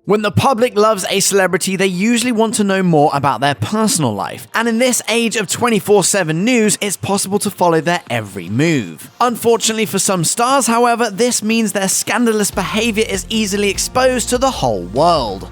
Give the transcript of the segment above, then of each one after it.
When the public loves a celebrity, they usually want to know more about their personal life, and in this age of 24/7 news, it's possible to follow their every move. Unfortunately for some stars, however, this means their scandalous behavior is easily exposed to the whole world.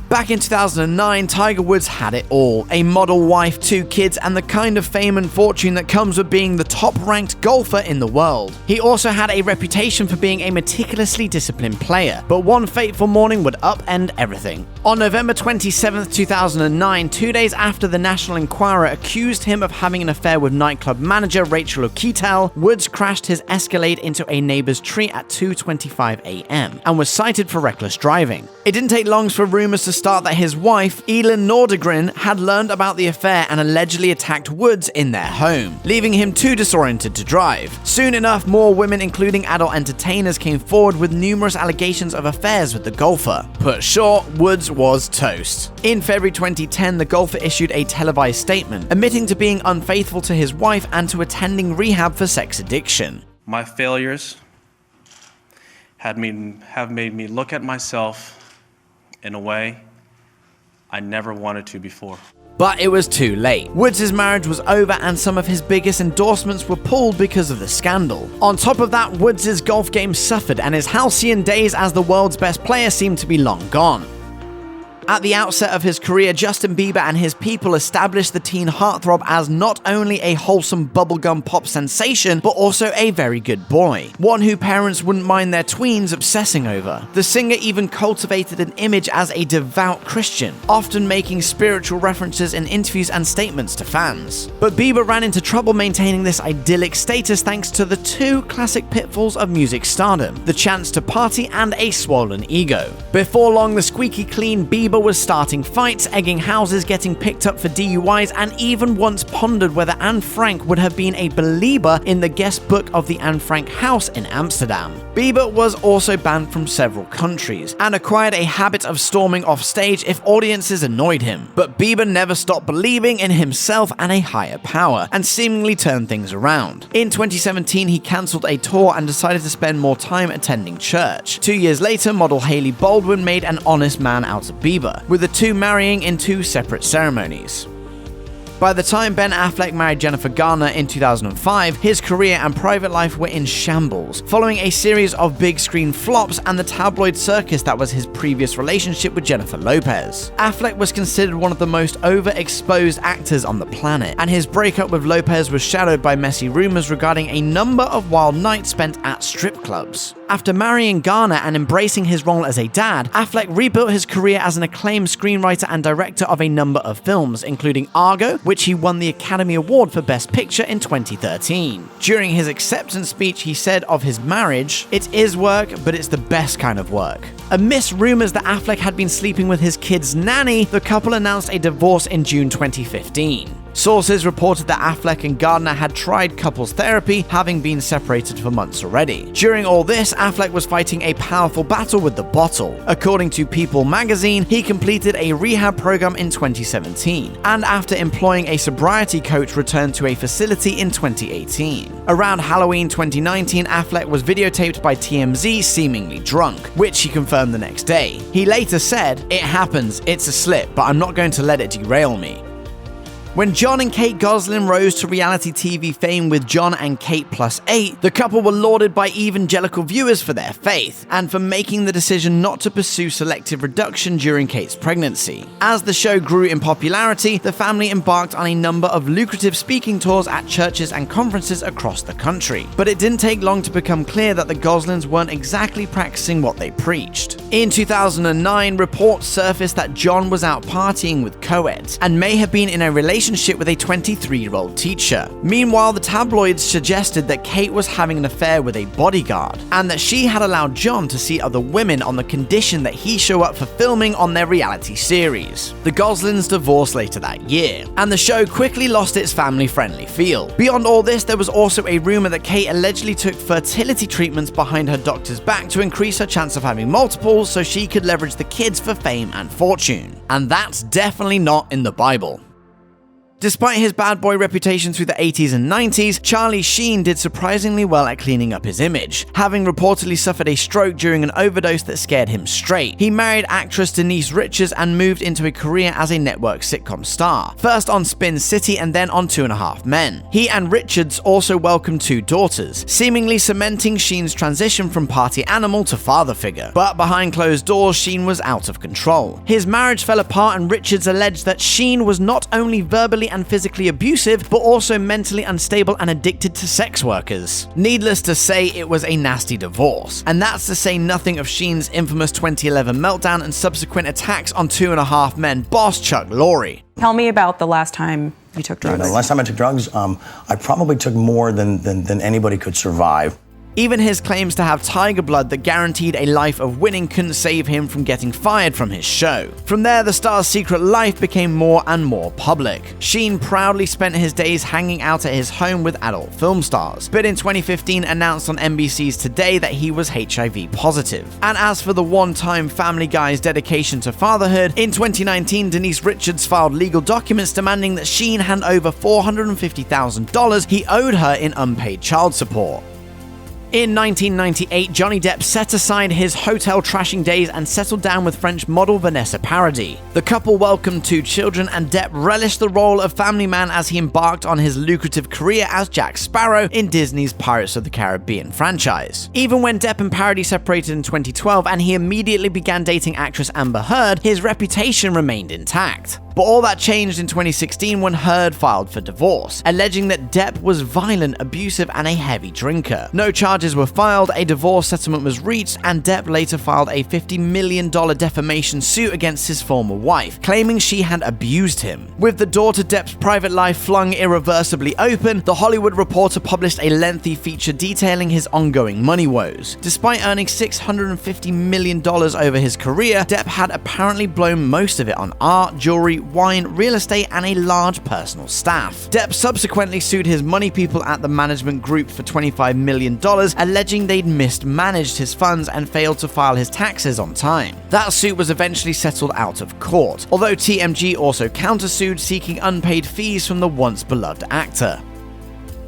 Back in 2009, Tiger Woods had it all: a model wife, 2 kids, and the kind of fame and fortune that comes with being the top-ranked golfer in the world. He also had a reputation for being a meticulously disciplined player, but one fateful morning would upend everything. On November 27, 2009, 2 days after the National Enquirer accused him of having an affair with nightclub manager Rachel O'Keefe, Woods crashed his Escalade into a neighbor's tree at 2:25 a.m. and was cited for reckless driving. It didn't take long for rumors to start that his wife, Elin Nordegren, had learned about the affair and allegedly attacked Woods in their home, leaving him too disoriented to drive. Soon enough, more women, including adult entertainers, came forward with numerous allegations of affairs with the golfer. Put short, Woods was toast. In February 2010, the golfer issued a televised statement, admitting to being unfaithful to his wife and to attending rehab for sex addiction. My failures have made me look at myself in a way I never wanted to before. But it was too late. Woods' marriage was over and some of his biggest endorsements were pulled because of the scandal. On top of that, Woods' golf game suffered and his halcyon days as the world's best player seemed to be long gone. At the outset of his career, Justin Bieber and his people established the teen heartthrob as not only a wholesome bubblegum pop sensation, but also a very good boy, one who parents wouldn't mind their tweens obsessing over. The singer even cultivated an image as a devout Christian, often making spiritual references in interviews and statements to fans. But Bieber ran into trouble maintaining this idyllic status thanks to the 2 classic pitfalls of music stardom: the chance to party and a swollen ego. Before long, the squeaky clean Bieber was starting fights, egging houses, getting picked up for DUIs, and even once pondered whether Anne Frank would have been a believer in the guest book of the Anne Frank house in Amsterdam. Bieber was also banned from several countries and acquired a habit of storming off stage if audiences annoyed him. But Bieber never stopped believing in himself and a higher power, and seemingly turned things around. In 2017, he cancelled a tour and decided to spend more time attending church. 2 years later, model Hailey Baldwin made an honest man out of Bieber, with the 2 marrying in 2 separate ceremonies. By the time Ben Affleck married Jennifer Garner in 2005, his career and private life were in shambles, following a series of big screen flops and the tabloid circus that was his previous relationship with Jennifer Lopez. Affleck was considered one of the most overexposed actors on the planet, and his breakup with Lopez was shadowed by messy rumors regarding a number of wild nights spent at strip clubs. After marrying Garner and embracing his role as a dad, Affleck rebuilt his career as an acclaimed screenwriter and director of a number of films, including Argo, which he won the Academy Award for Best Picture in 2013. During his acceptance speech, he said of his marriage, "It is work, but it's the best kind of work." Amidst rumors that Affleck had been sleeping with his kid's nanny, the couple announced a divorce in June 2015. Sources reported that Affleck and Gardner had tried couples therapy, having been separated for months already. During all this, Affleck was fighting a powerful battle with the bottle. According to People magazine, he completed a rehab program in 2017, and after employing a sobriety coach, returned to a facility in 2018. Around Halloween 2019, Affleck was videotaped by TMZ seemingly drunk, which he confirmed the next day. He later said, "It happens, it's a slip, but I'm not going to let it derail me." When Jon and Kate Gosselin rose to reality TV fame with Jon and Kate +8, the couple were lauded by evangelical viewers for their faith, and for making the decision not to pursue selective reduction during Kate's pregnancy. As the show grew in popularity, the family embarked on a number of lucrative speaking tours at churches and conferences across the country. But it didn't take long to become clear that the Goslins weren't exactly practicing what they preached. In 2009, reports surfaced that Jon was out partying with co-eds, and may have been in a relationship with a 23-year-old teacher. Meanwhile, the tabloids suggested that Kate was having an affair with a bodyguard, and that she had allowed Jon to see other women on the condition that he show up for filming on their reality series. The Goslins divorced later that year, and the show quickly lost its family-friendly feel. Beyond all this, there was also a rumor that Kate allegedly took fertility treatments behind her doctor's back to increase her chance of having multiples so she could leverage the kids for fame and fortune. And that's definitely not in the Bible. Despite his bad boy reputation through the 80s and 90s, Charlie Sheen did surprisingly well at cleaning up his image, having reportedly suffered a stroke during an overdose that scared him straight. He married actress Denise Richards and moved into a career as a network sitcom star, first on Spin City and then on 2.5 Men. He and Richards also welcomed 2 daughters, seemingly cementing Sheen's transition from party animal to father figure. But behind closed doors, Sheen was out of control. His marriage fell apart and Richards alleged that Sheen was not only verbally and physically abusive, but also mentally unstable and addicted to sex workers. Needless to say, it was a nasty divorce. And that's to say nothing of Sheen's infamous 2011 meltdown and subsequent attacks on 2.5 Men boss Chuck Lorre. Tell me about the last time you took drugs. The last time I took drugs, I probably took more than anybody could survive. Even his claims to have tiger blood that guaranteed a life of winning couldn't save him from getting fired from his show. From there, the star's secret life became more and more public. Sheen proudly spent his days hanging out at his home with adult film stars, but in 2015 announced on NBC's Today that he was HIV positive. And as for the one-time Family Guy's dedication to fatherhood, in 2019 Denise Richards filed legal documents demanding that Sheen hand over $450,000 he owed her in unpaid child support. In 1998, Johnny Depp set aside his hotel trashing days and settled down with French model Vanessa Paradis. The couple welcomed 2 children, and Depp relished the role of family man as he embarked on his lucrative career as Jack Sparrow in Disney's Pirates of the Caribbean franchise. Even when Depp and Paradis separated in 2012 and he immediately began dating actress Amber Heard, his reputation remained intact. But all that changed in 2016 when Heard filed for divorce, alleging that Depp was violent, abusive, and a heavy drinker. No charges were filed, a divorce settlement was reached, and Depp later filed a $50 million defamation suit against his former wife, claiming she had abused him. With the door to Depp's private life flung irreversibly open, The Hollywood Reporter published a lengthy feature detailing his ongoing money woes. Despite earning $650 million over his career, Depp had apparently blown most of it on art, jewelry, wine, real estate, and a large personal staff. Depp subsequently sued his money people at the management group for $25 million, alleging they'd mismanaged his funds and failed to file his taxes on time. That suit was eventually settled out of court, although TMG also countersued, seeking unpaid fees from the once beloved actor.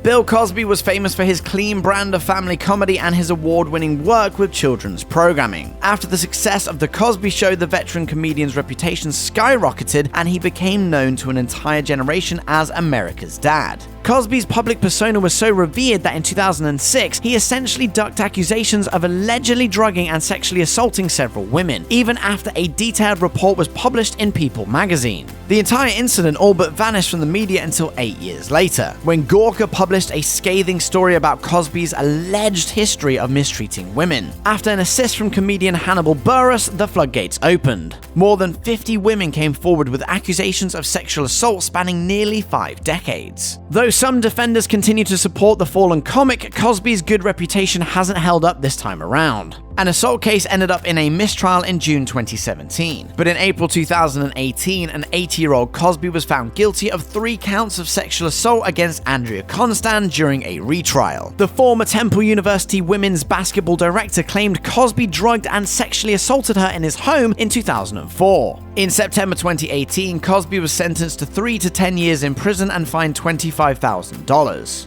Bill Cosby was famous for his clean brand of family comedy and his award-winning work with children's programming. After the success of The Cosby Show, the veteran comedian's reputation skyrocketed and he became known to an entire generation as America's dad. Cosby's public persona was so revered that in 2006, he essentially ducked accusations of allegedly drugging and sexually assaulting several women, even after a detailed report was published in People magazine. The entire incident all but vanished from the media until 8 years later, when Gawker published a scathing story about Cosby's alleged history of mistreating women. After an assist from comedian Hannibal Buress, the floodgates opened. More than 50 women came forward with accusations of sexual assault spanning nearly 5 decades. Though some defenders continue to support the fallen comic, Cosby's good reputation hasn't held up this time around. An assault case ended up in a mistrial in June 2017. But in April 2018, an 80-year-old Cosby was found guilty of 3 counts of sexual assault against Andrea Constand during a retrial. The former Temple University women's basketball director claimed Cosby drugged and sexually assaulted her in his home in 2004. In September 2018, Cosby was sentenced to 3 to 10 years in prison and fined $25,000.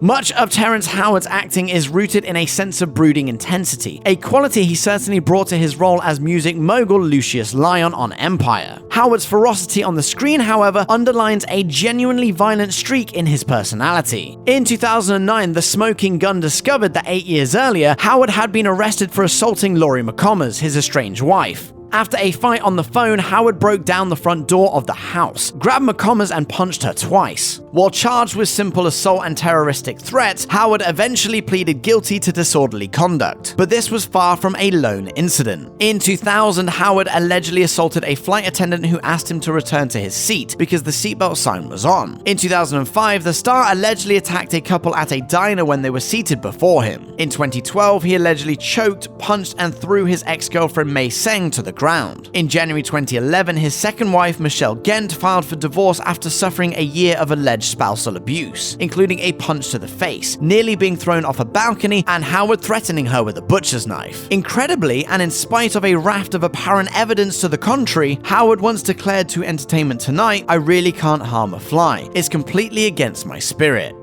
Much of Terrence Howard's acting is rooted in a sense of brooding intensity, a quality he certainly brought to his role as music mogul Lucius Lyon on Empire. Howard's ferocity on the screen, however, underlines a genuinely violent streak in his personality. In 2009, the Smoking Gun discovered that 8 years earlier, Howard had been arrested for assaulting Lori McCommers, his estranged wife. After a fight on the phone, Howard broke down the front door of the house, grabbed McCommers and punched her twice. While charged with simple assault and terroristic threats, Howard eventually pleaded guilty to disorderly conduct. But this was far from a lone incident. In 2000, Howard allegedly assaulted a flight attendant who asked him to return to his seat because the seatbelt sign was on. In 2005, the star allegedly attacked a couple at a diner when they were seated before him. In 2012, he allegedly choked, punched, and threw his ex-girlfriend Mei Seng to the ground. ground. In January 2011, his second wife, Michelle Gent, filed for divorce after suffering a year of alleged spousal abuse, including a punch to the face, nearly being thrown off a balcony, and Howard threatening her with a butcher's knife. Incredibly, and in spite of a raft of apparent evidence to the contrary, Howard once declared to Entertainment Tonight, "I really can't harm a fly. It's completely against my spirit."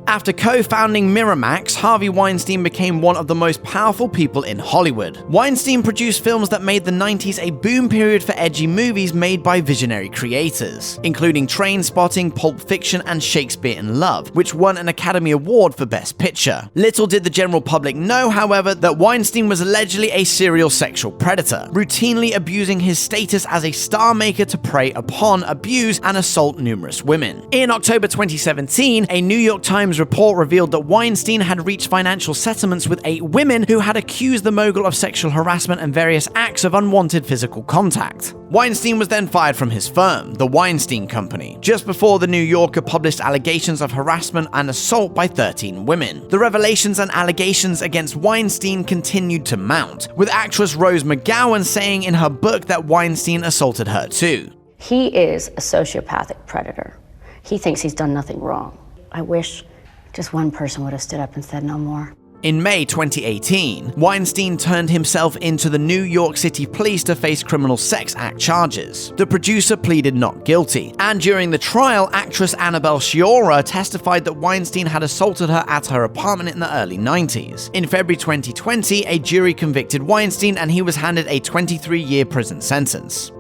After co-founding Miramax, Harvey Weinstein became one of the most powerful people in Hollywood. Weinstein produced films that made the 90s a boom period for edgy movies made by visionary creators, including Trainspotting, Pulp Fiction, and Shakespeare in Love, which won an Academy Award for Best Picture. Little did the general public know, however, that Weinstein was allegedly a serial sexual predator, routinely abusing his status as a star maker to prey upon, abuse, and assault numerous women. In October 2017, a New York Times report revealed that Weinstein had reached financial settlements with 8 women who had accused the mogul of sexual harassment and various acts of unwanted physical contact. Weinstein was then fired from his firm, the Weinstein Company, just before the New Yorker published allegations of harassment and assault by 13 women. The revelations and allegations against Weinstein continued to mount, with actress Rose McGowan saying in her book that Weinstein assaulted her too. He is a sociopathic predator. He thinks he's done nothing wrong. I wish just one person would have stood up and said no more. In May 2018, Weinstein turned himself into the New York City Police to face criminal sex act charges. The producer pleaded not guilty, and during the trial, actress Annabelle Sciorra testified that Weinstein had assaulted her at her apartment in the early 90s. In February 2020, a jury convicted Weinstein and he was handed a 23-year prison sentence.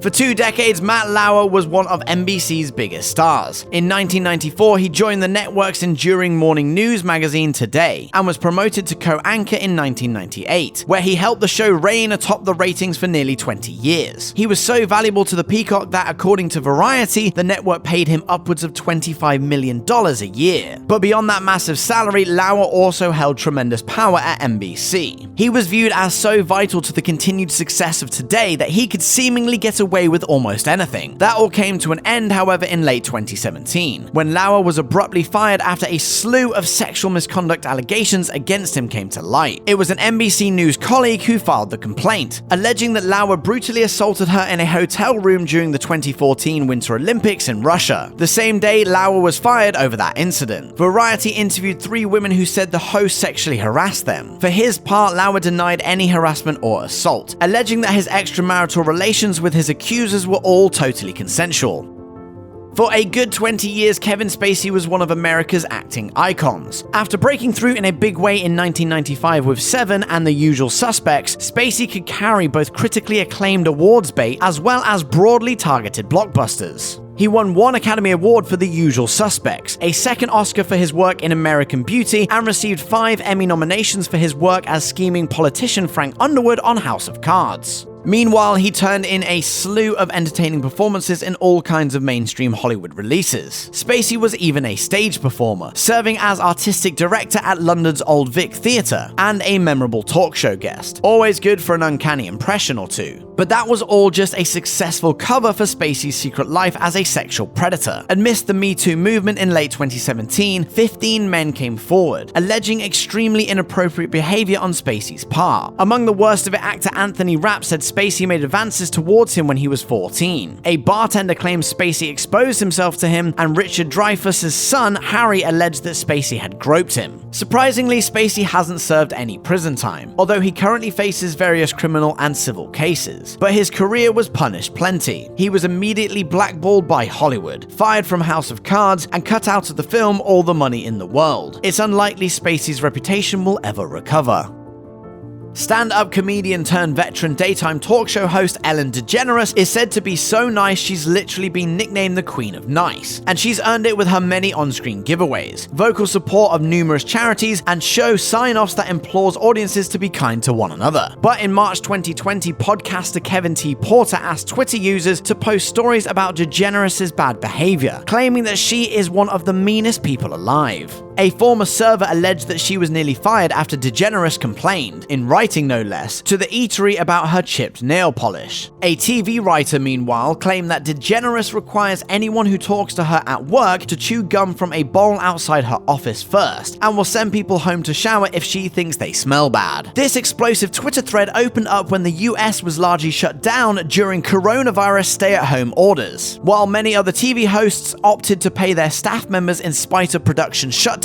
For 2 decades, Matt Lauer was one of NBC's biggest stars. In 1994, he joined the network's enduring morning news magazine Today, and was promoted to co-anchor in 1998, where he helped the show reign atop the ratings for nearly 20 years. He was so valuable to the Peacock that, according to Variety, the network paid him upwards of $25 million a year. But beyond that massive salary, Lauer also held tremendous power at NBC. He was viewed as so vital to the continued success of Today that he could seemingly get away with almost anything. That all came to an end, however, in late 2017, when Lauer was abruptly fired after a slew of sexual misconduct allegations against him came to light. It was an NBC News colleague who filed the complaint, alleging that Lauer brutally assaulted her in a hotel room during the 2014 Winter Olympics in Russia. The same day, Lauer was fired over that incident. Variety interviewed 3 women who said the host sexually harassed them. For his part, Lauer denied any harassment or assault, alleging that his extramarital relations with his accusers were all totally consensual. For a good 20 years, Kevin Spacey was one of America's acting icons. After breaking through in a big way in 1995 with Seven and The Usual Suspects, Spacey could carry both critically acclaimed awards bait as well as broadly targeted blockbusters. He won 1 Academy Award for The Usual Suspects, a 2nd Oscar for his work in American Beauty, and received 5 Emmy nominations for his work as scheming politician Frank Underwood on House of Cards. Meanwhile, he turned in a slew of entertaining performances in all kinds of mainstream Hollywood releases. Spacey was even a stage performer, serving as artistic director at London's Old Vic Theatre, and a memorable talk show guest. Always good for an uncanny impression or two. But that was all just a successful cover for Spacey's secret life as a sexual predator. Amidst the Me Too movement in late 2017, 15 men came forward, alleging extremely inappropriate behavior on Spacey's part. Among the worst of it, actor Anthony Rapp said Spacey made advances towards him when he was 14. A bartender claims Spacey exposed himself to him, and Richard Dreyfuss's son, Harry, alleged that Spacey had groped him. Surprisingly, Spacey hasn't served any prison time, although he currently faces various criminal and civil cases. But his career was punished plenty. He was immediately blackballed by Hollywood, fired from House of Cards, and cut out of the film All the Money in the World. It's unlikely Spacey's reputation will ever recover. Stand-up comedian turned veteran daytime talk show host Ellen DeGeneres is said to be so nice she's literally been nicknamed the Queen of Nice, and she's earned it with her many on-screen giveaways, vocal support of numerous charities, and show sign-offs that implores audiences to be kind to one another. But in March 2020, podcaster Kevin T. Porter asked Twitter users to post stories about DeGeneres' bad behavior, claiming that she is one of the meanest people alive. A former server alleged that she was nearly fired after DeGeneres complained, in writing no less, to the eatery about her chipped nail polish. A TV writer, meanwhile, claimed that DeGeneres requires anyone who talks to her at work to chew gum from a bowl outside her office first, and will send people home to shower if she thinks they smell bad. This explosive Twitter thread opened up when the US was largely shut down during coronavirus stay-at-home orders. While many other TV hosts opted to pay their staff members in spite of production shutdowns,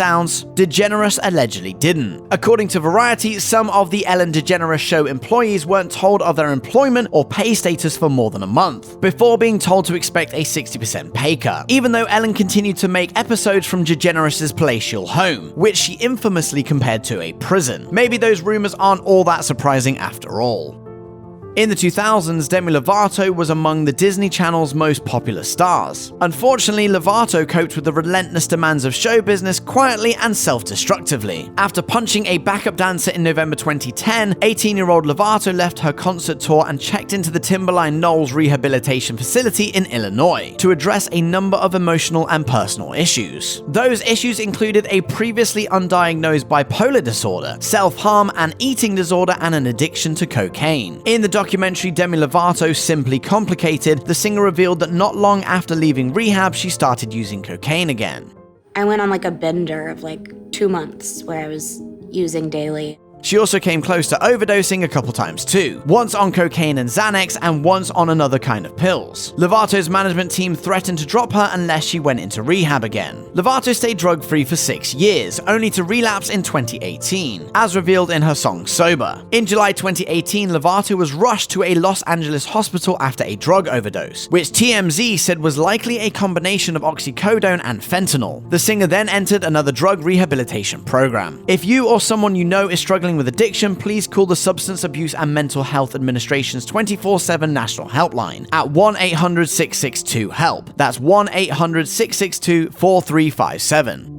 DeGeneres allegedly didn't. According to Variety, some of the Ellen DeGeneres show employees weren't told of their employment or pay status for more than a month, before being told to expect a 60% pay cut, even though Ellen continued to make episodes from DeGeneres' palatial home, which she infamously compared to a prison. Maybe those rumors aren't all that surprising after all. In the 2000s, Demi Lovato was among the Disney Channel's most popular stars. Unfortunately, Lovato coped with the relentless demands of show business quietly and self-destructively. After punching a backup dancer in November 2010, 18-year-old Lovato left her concert tour and checked into the Timberline Knolls Rehabilitation Facility in Illinois to address a number of emotional and personal issues. Those issues included a previously undiagnosed bipolar disorder, self-harm, an eating disorder, and an addiction to cocaine. In the documentary Demi Lovato, Simply Complicated, the singer revealed that not long after leaving rehab, she started using cocaine again. I went on like a bender of like 2 months where I was using daily. She also came close to overdosing a couple times too, once on cocaine and Xanax and once on another kind of pills. Lovato's management team threatened to drop her unless she went into rehab again. Lovato stayed drug-free for 6 years, only to relapse in 2018, as revealed in her song Sober. In July 2018, Lovato was rushed to a Los Angeles hospital after a drug overdose, which TMZ said was likely a combination of oxycodone and fentanyl. The singer then entered another drug rehabilitation program. If you or someone you know is struggling with addiction, please call the Substance Abuse and Mental Health Administration's 24/7 national helpline at 1-800-662-HELP. That's 1-800-662-4357.